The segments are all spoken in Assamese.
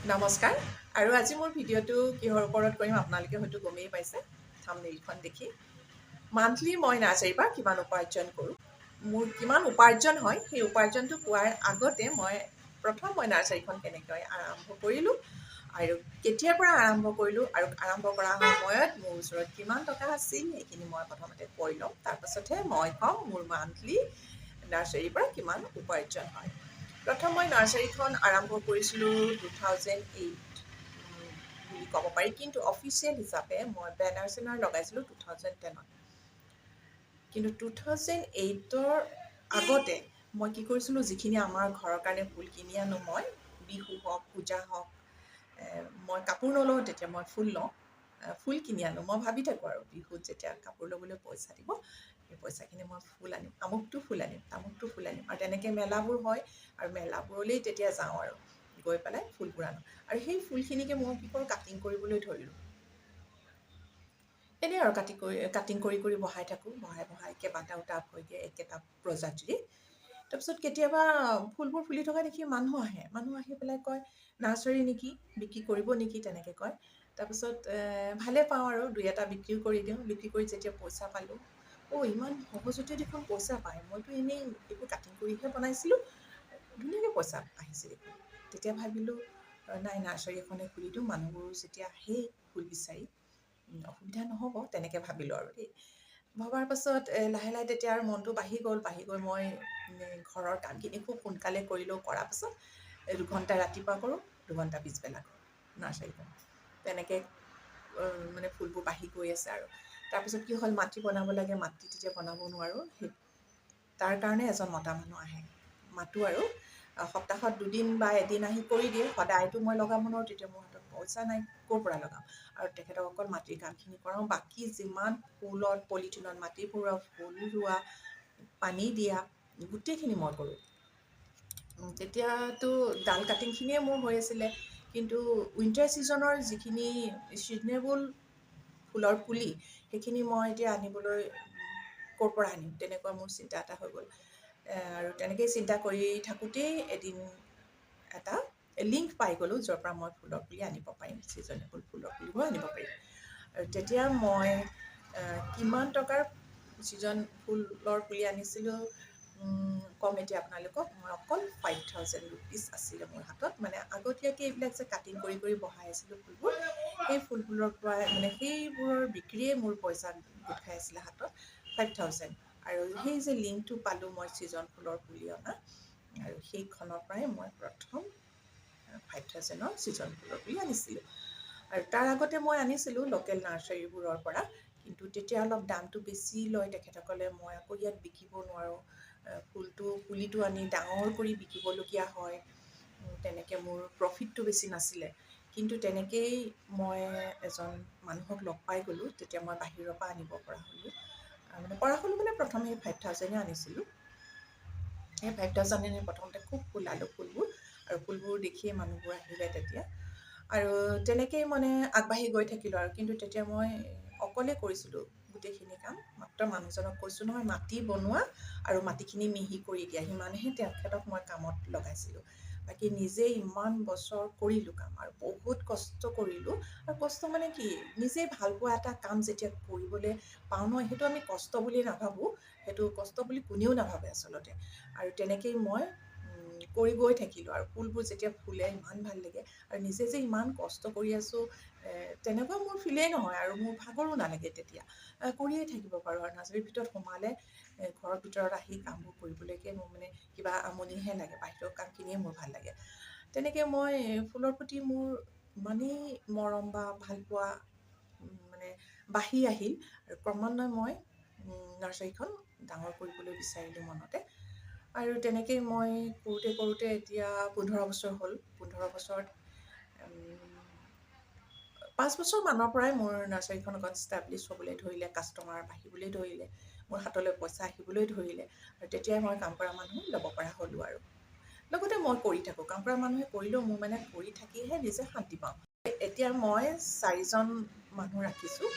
নমস্কাৰ আৰু আজি মোৰ ভিডিঅ'টো কিহৰ ওপৰত কৰিম আপোনালোকে হয়তো গমেই পাইছে থাম্বনেইলখন দেখি। মান্থলি মই নাৰ্চাৰীৰ পৰা কিমান উপাৰ্জন কৰোঁ, মোৰ কিমান উপাৰ্জন হয়, সেই উপাৰ্জনটো পোৱাৰ আগতে প্ৰথম মই নাৰ্চাৰীখন কেনেকৈ আৰম্ভ কৰিলোঁ আৰু কেতিয়াৰ পৰা আৰম্ভ কৰিলোঁ আৰু আৰম্ভ কৰা সময়ত মোৰ ওচৰত কিমান টকা আছিল সেইখিনি মই প্ৰথমতে কৈ ল'ম। তাৰপাছতহে মই ক'ম মোৰ মান্থলি নাৰ্চাৰীৰ পৰা কিমান উপাৰ্জন হয়। প্ৰথম মই নাৰ্চাৰীখন আৰম্ভ কৰিছিলোঁ 2008 বুলি ক'ব পাৰি, কিন্তু অফিচিয়েল হিচাপে মই বেনাৰ চেনাৰ লগাইছিলোঁ 2010ত। কিন্তু 2008ৰ আগতে মই কি কৰিছিলোঁ, যিখিনি আমাৰ ঘৰৰ কাৰণে ফুল কিনি আনো, মই বিহু হওক পূজা হওক, মই কাপোৰ নলওঁ তেতিয়া মই ফুল লওঁ, ফুল কিনি আনো। মই ভাবি থাকোঁ আৰু বিহুত যেতিয়া কাপোৰ ল'বলৈ পইচা দিব সেই পইচাখিনি মই ফুল আনিম, আমুকটো ফুল আনিম, তামুকটো ফুল আনিম। আৰু তেনেকৈ মেলাবোৰ হয় আৰু মেলাবোৰলৈ তেতিয়া যাওঁ আৰু গৈ পেলাই ফুলবোৰ আনো। আৰু সেই ফুলখিনিকে মই কি কৰোঁ, কাটিং কৰিবলৈ ধৰিলোঁ। এনেই আৰু কাটিং কৰি বহাই থাকোঁ, বহাই কেইবাটাও টাব হয়গৈ একেটা প্ৰজাতিৰে। তাৰপিছত কেতিয়াবা ফুলবোৰ ফুলি থকা দেখি মানুহ আহি পেলাই কয়, নাৰ্চাৰী নেকি, বিক্ৰী কৰিব নেকি, তেনেকৈ কয়। তাৰপিছত ভালে পাওঁ আৰু দুই এটা বিক্ৰীও কৰি দিওঁ। বিক্ৰী কৰি যেতিয়া পইচা পালোঁ, ইমান সহজতে দেখোন পইচা পায়, মইতো এনেই এইবোৰ কাটিং কৰিহে বনাইছিলোঁ, ধুনীয়াকৈ পইচা আহিছে দেখোন। তেতিয়া ভাবিলোঁ নাই, নাৰ্চাৰী এখনে খুলি দিওঁ, মানুহবোৰ যেতিয়া আহেই ফুল বিচাৰি, অসুবিধা নহ'ব, তেনেকৈ ভাবিলোঁ আৰু দেই। ভবাৰ পাছত লাহে লাহে তেতিয়া আৰু মনটো বাঢ়ি গ'ল মই ঘৰৰ কামখিনি খুব সোনকালে কৰিলোঁ। কৰাৰ পাছত 2 ঘণ্টা ৰাতিপুৱা কৰোঁ, 2 ঘণ্টা পিছবেলা কৰোঁ নাৰ্চাৰীখন। তেনেকৈ মানে ফুলবোৰ বাঢ়ি গৈ আছে। আৰু তাৰপিছত কি হ'ল, মাটি বনাব লাগে, মাটি তেতিয়া বনাব নোৱাৰোঁ, তাৰ কাৰণে এজন মতা মানুহ আহে, মাতো আৰু সপ্তাহত 2 দিন বা এদিন আহি কৰি দিয়ে। সদায়তো মই লগাব নোৱাৰোঁ, তেতিয়া মোৰ হাতত পইচা নাই, ক'ৰ পৰা লগাম। আৰু তেখেতক অকল মাটিৰ কামখিনি কৰাওঁ, বাকী যিমান ফুলত পলিথিনত মাটি ভৰোৱা, ফুল ৰোৱা, পানী দিয়া, গোটেইখিনি মই কৰোঁ। তেতিয়াতো ডাল কাটিংখিনিয়ে মোৰ হৈ আছিলে, কিন্তু উইণ্টাৰ ছিজনৰ যিখিনি ছিজনেবল ফুলৰ পুলি, সেইখিনি মই এতিয়া আনিবলৈ ক'ৰ পৰা আনিম, তেনেকুৱা মোৰ চিন্তা এটা হৈ গ'ল। আৰু তেনেকেই চিন্তা কৰি থাকোঁতেই এদিন এটা লিংক পাই গ'লোঁ, য'ৰ পৰা মই ফুলৰ পুলি আনিব পাৰিম, ছিজনেবল ফুলৰ পুলিবোৰ আনিব পাৰিম। আৰু তেতিয়া মই কিমান টকাৰ ছিজন ফুলৰ পুলি আনিছিলোঁ কম এতিয়া আপোনালোকক। মই অকল 5000 ৰুপিজ আছিলে মোৰ হাতত। মানে আগতীয়াকৈ এইবিলাক যে কাটিং কৰি বহাই আছিলোঁ ফুলবোৰ, সেই ফুলবোৰৰ পৰা মানে সেইবোৰৰ বিক্ৰীয়ে মোৰ পইচা গোট খাই আছিলে হাতত 5000। আৰু সেই যে লিংকটো পালোঁ মই ছিজন ফুলৰ পুলি অনা, আৰু সেইখনৰ পৰাই মই প্ৰথম 5000ৰ ছিজন ফুলৰ পুলি আনিছিলোঁ। আৰু তাৰ আগতে মই আনিছিলোঁ লোকেল নাৰ্চাৰীবোৰৰ পৰা, কিন্তু তেতিয়া অলপ দামটো বেছি লয় তেখেতসকলে। মই আকৌ ইয়াত বিকিব নোৱাৰোঁ, পুলিটো আনি ডাঙৰ কৰি বিকিবলগীয়া হয়, তেনেকৈ মোৰ প্ৰফিটটো বেছি নাছিলে। কিন্তু তেনেকেই মই এজন মানুহক লগ পাই গ'লোঁ, তেতিয়া মই বাহিৰৰ পৰা আনিব পৰা হ'লোঁ। মানে প্ৰথম সেই 5000 আনিছিলোঁ। সেই 5000 আনি প্ৰথমতে খুব ফুলালোঁ ফুলবোৰ, আৰু ফুলবোৰ দেখিয়ে মানুহবোৰ আহিলে তেতিয়া। আৰু তেনেকেই মানে আগবাঢ়ি গৈ থাকিলোঁ আৰু। কিন্তু তেতিয়া মই অকলে কৰিছিলোঁ গোটেইখিনি কাম, মাত্ৰ মানুহজনক কৈছোঁ নহয়, মাটি বনোৱা আৰু মাটিখিনি মিহি কৰি দিয়া, সিমানহে তেখেতক মই কামত লগাইছিলোঁ। বাকী নিজে ইমান বছৰ কৰিলোঁ কাম, আৰু বহুত কষ্ট কৰিলোঁ। আৰু কষ্ট মানে কি, নিজে ভাল পোৱা এটা কাম যেতিয়া কৰিবলৈ পাওঁ নহয়, সেইটো আমি কষ্ট বুলি নাভাবোঁ, সেইটো কষ্ট বুলি কোনেও নাভাবে আচলতে। আৰু তেনেকেই মই কৰি গৈ থাকিলোঁ। আৰু ফুলবোৰ যেতিয়া ফুলে ইমান ভাল লাগে, আৰু নিজে যে ইমান কষ্ট কৰি আছোঁ তেনেকুৱা মোৰ ফিলেই নহয়, আৰু মোৰ ভাগৰো নালাগে তেতিয়া। কৰিয়ে থাকিব পাৰোঁ। আৰু নাৰ্চাৰীৰ ভিতৰত সোমালে ঘৰৰ ভিতৰত আহি কামবোৰ কৰিবলৈকে মোৰ মানে কিবা আমনিহে লাগে, বাহিৰৰ কামখিনিয়ে মোৰ ভাল লাগে। তেনেকৈ মই ফুলৰ প্ৰতি মোৰ ইমানেই মৰম বা ভালপোৱা মানে বাঢ়ি আহিল, আৰু ক্ৰমান্বয়ে মই নাৰ্চাৰীখন ডাঙৰ কৰিবলৈ বিচাৰিলোঁ মনতে। আৰু তেনেকেই মই কৰোঁতে এতিয়া 15 বছৰ হ'ল। 15 বছৰত 5 বছৰ মানৰ পৰাই মোৰ নাৰ্চাৰীখন অকণ ষ্টাব্লিছ হ'বলৈ ধৰিলে, কাষ্টমাৰ বাঢ়িবলৈ ধৰিলে, মোৰ হাতলৈ পইচা আহিবলৈ ধৰিলে। আৰু তেতিয়াই মই কাম কৰা মানুহ ল'ব পৰা হ'লোঁ। আৰু লগতে মই কৰি থাকোঁ, কাম কৰা মানুহে কৰিলেও মোৰ মানে কৰি থাকিহে নিজে শান্তি পাওঁ। এতিয়া মই 4জন মানুহ ৰাখিছোঁ,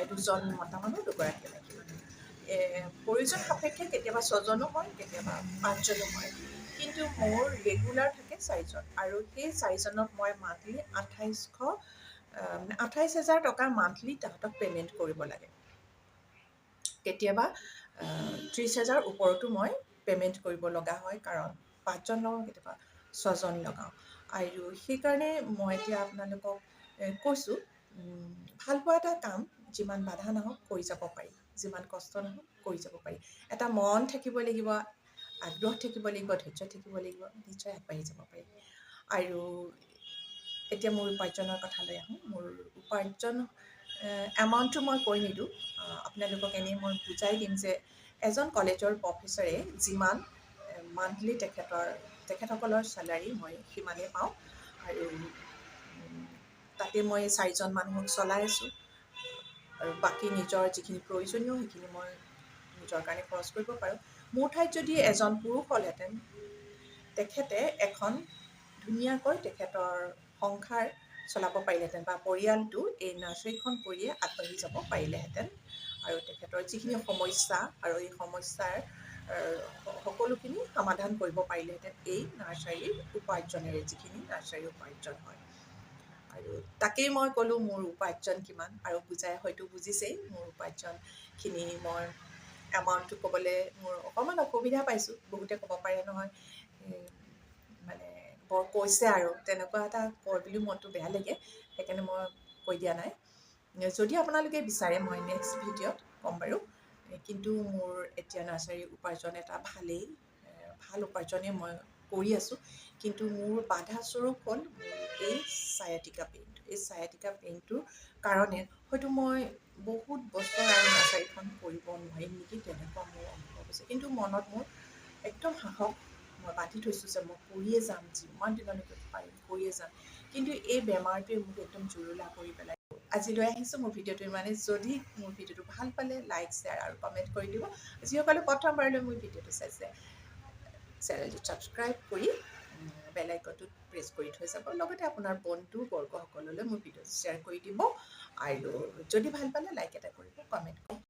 2জন মতা মানুহ, 2গৰাকী মাইকী মানুহ। প্ৰয়োজন সাপেক্ষে কেতিয়াবা 6জনো হয়, কেতিয়াবা 5জনো হয়, কিন্তু মোৰ ৰেগুলাৰ থাকে 4জন আৰু সেই 4জনক মই মান্থলি 28,000 টকা মান্থলি তাহাঁতক পে'মেণ্ট কৰিব লাগে। কেতিয়াবা 30,000 ওপৰতো মই পে'মেণ্ট কৰিব লগা হয়, কাৰণ 5জন লগাওঁ, কেতিয়াবা 6জন লগাওঁ। আৰু সেইকাৰণে মই এতিয়া আপোনালোকক কৈছোঁ, ভাল পোৱা এটা কাম যিমান বাধা নহওক কৰি যাব পাৰি, যিমান কষ্ট নহওক কৰি যাব পাৰি। এটা মন থাকিব লাগিব, আগ্ৰহ থাকিব লাগিব, ধৈৰ্য থাকিব লাগিব, নিশ্চয় আগবাঢ়ি যাব পাৰি। আৰু এতিয়া মোৰ উপাৰ্জনৰ কথালৈ আহোঁ। মোৰ উপাৰ্জন এমাউণ্টটো মই কৈ নিদিওঁ, আপোনালোকক এনেই মই বুজাই দিম যে এজন কলেজৰ প্ৰফেচৰে যিমান মান্থলি তেখেতসকলৰ চেলাৰী মই সিমানেই পাওঁ। আৰু তাতে মই 4জন মানুহক চলাই আছোঁ, আৰু বাকী নিজৰ যিখিনি প্ৰয়োজনীয় সেইখিনি মই নিজৰ কাৰণে খৰচ কৰিব পাৰোঁ। মোৰ ঠাইত যদি এজন পুৰুষ হ'লহেঁতেন, তেখেতে এখন ধুনীয়াকৈ তেখেতৰ সংসাৰ চলাব পাৰিলেহেঁতেন, বা পৰিয়ালটো এই নাৰ্চাৰীখন কৰিয়ে আগবাঢ়ি যাব পাৰিলেহেঁতেন। আৰু তেখেতৰ যিখিনি সমস্যা আৰু এই সমস্যাৰ সকলোখিনি সমাধান কৰিব পাৰিলেহেঁতেন এই নাৰ্চাৰীৰ উপাৰ্জনেৰে, যিখিনি নাৰ্চাৰীৰ উপাৰ্জন হয়। আৰু তাকেই মই ক'লোঁ মোৰ উপাৰ্জন কিমান, আৰু বুজাই হয়তো বুজিছেই মোৰ উপাৰ্জনখিনি। মই এমাউণ্টটো ক'বলৈ মোৰ অকণমান অসুবিধা পাইছোঁ। বহুতে ক'ব পাৰে নহয়, মানে বৰ কৈছে আৰু তেনেকুৱা এটা কয় বুলি মনটো বেয়া লাগে, সেইকাৰণে মই কৈ দিয়া নাই। যদি আপোনালোকে বিচাৰে মই নেক্সট ভিডিঅ'ত ক'ম বাৰু। কিন্তু মোৰ এতিয়া নাৰ্চাৰী উপাৰ্জন এটা ভাল উপাৰ্জনেই মই কৰি আছোঁ। কিন্তু মোৰ বাধাস্বৰূপ হ'ল এই ছায়াটিকা পেইণ্টটো। এই ছায়াটিকা পেইণ্টটোৰ কাৰণে হয়তো মই বহুত বছৰ আৰু নাৰ্চাৰীখন কৰিব নোৱাৰিম নেকি, তেনেকুৱা মোৰ অনুভৱ হৈছে। কিন্তু মনত মোৰ একদম সাহস মই বান্ধি থৈছোঁ যে মই কৰিয়ে যাম, যিমান দিনলৈকে পাৰিম কৰিয়ে যাম। কিন্তু এই বেমাৰটোৱে মোক একদম জুৰুলা কৰি পেলাই। আজিলৈ আহিছোঁ মোৰ ভিডিঅ'টো ইমানেই। যদি মোৰ ভিডিঅ'টো ভাল পালে লাইক, শ্বেয়াৰ আৰু কমেণ্ট কৰি দিব। যিসকলে প্ৰথমবাৰলৈ মোৰ ভিডিঅ'টো চাইছে, চেনেলটো ছাবস্ক্ৰাইব কৰি বেল আইকনটোত প্ৰেছ কৰি থৈ যাব। লগতে আপোনাৰ বন্ধুবৰ্গসকললৈ মোৰ ভিডিঅ'টো শ্বেয়াৰ কৰি দিব। আৰু যদি ভাল পালে লাইক এটা কৰিব, কমেণ্ট কৰিব।